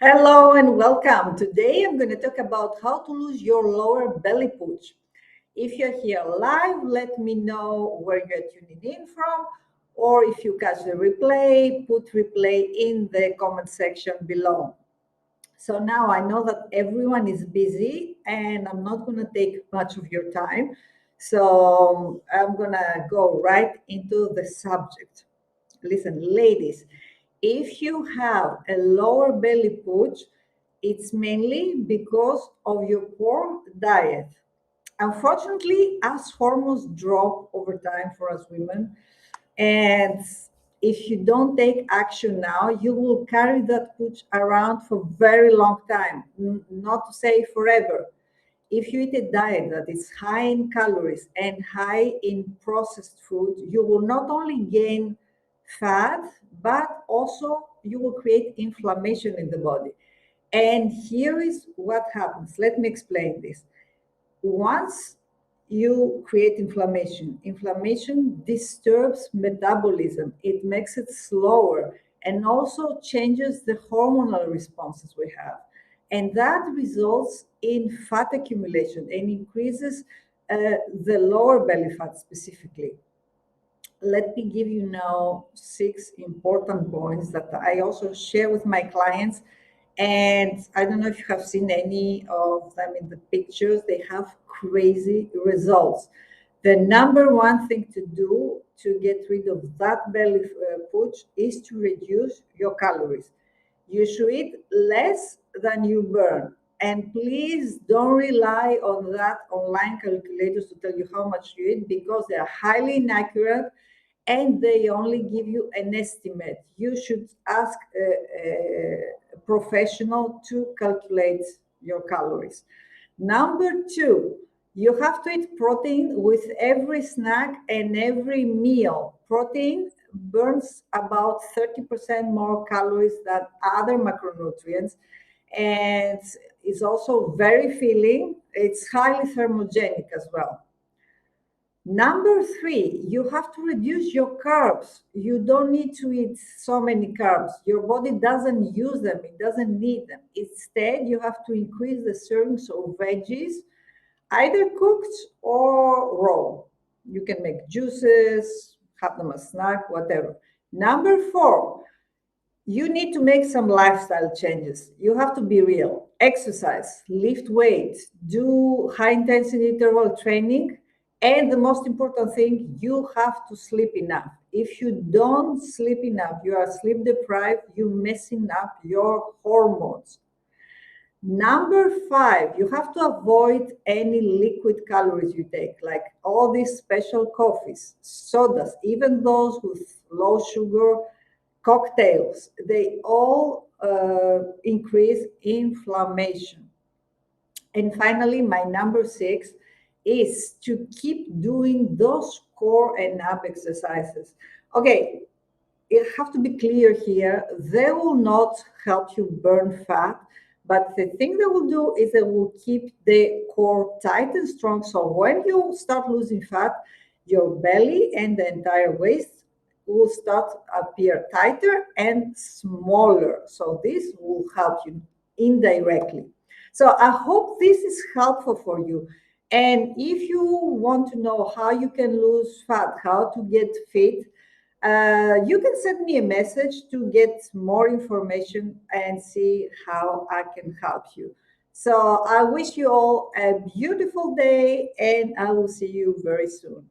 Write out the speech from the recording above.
Hello and welcome. Today I'm going to talk about how to lose your lower belly pooch. If you're here live, let me know where you're tuning in from, or if you catch the replay, put replay in the comment section below. So now I know that everyone is busy and I'm not going to take much of your time. So I'm going to go right into the subject. Listen, ladies, if you have a lower belly pooch, it's mainly because of your poor diet. Unfortunately, as hormones drop over time for us women, and if you don't take action now, you will carry that pooch around for a very long time, not to say forever. If you eat a diet that is high in calories and high in processed food, you will not only gain fat, but also you will create inflammation in the body. And here is what happens. Let me explain this. Once you create inflammation disturbs metabolism, it makes it slower and also changes the hormonal responses we have. And that results in fat accumulation and increases the lower belly fat specifically. Let me give you now 6 important points that I also share with my clients. And I don't know if you have seen any of them in the pictures, they have crazy results. The number one thing to do to get rid of that belly pooch is to reduce your calories. You should eat less than you burn. And please don't rely on that online calculators to tell you how much you eat because they are highly inaccurate and they only give you an estimate. You should ask a professional to calculate your calories. Number two, you have to eat protein with every snack and every meal. Protein burns about 30% more calories than other macronutrients and is also very filling. It's highly thermogenic as well. Number three, you have to reduce your carbs. You don't need to eat so many carbs. Your body doesn't use them, it doesn't need them. Instead, you have to increase the servings of veggies, either cooked or raw. You can make juices, have them as snack, whatever. Number four, you need to make some lifestyle changes. You have to be real. Exercise, lift weights, do high intensity interval training. And the most important thing, you have to sleep enough. If you don't sleep enough, you are sleep deprived, you're messing up your hormones. Number five, you have to avoid any liquid calories you take, like all these special coffees, sodas, even those with low sugar, cocktails. They all increase inflammation. And finally, my number six is to keep doing those core and ab exercises. Okay, you have to be clear here. They will not help you burn fat, but the thing they will do is they will keep the core tight and strong. So when you start losing fat, your belly and the entire waist will start appear tighter and smaller. So this will help you indirectly. So I hope this is helpful for you. And if you want to know how you can lose fat, how to get fit, you can send me a message to get more information and see how I can help you. So I wish you all a beautiful day and I will see you very soon.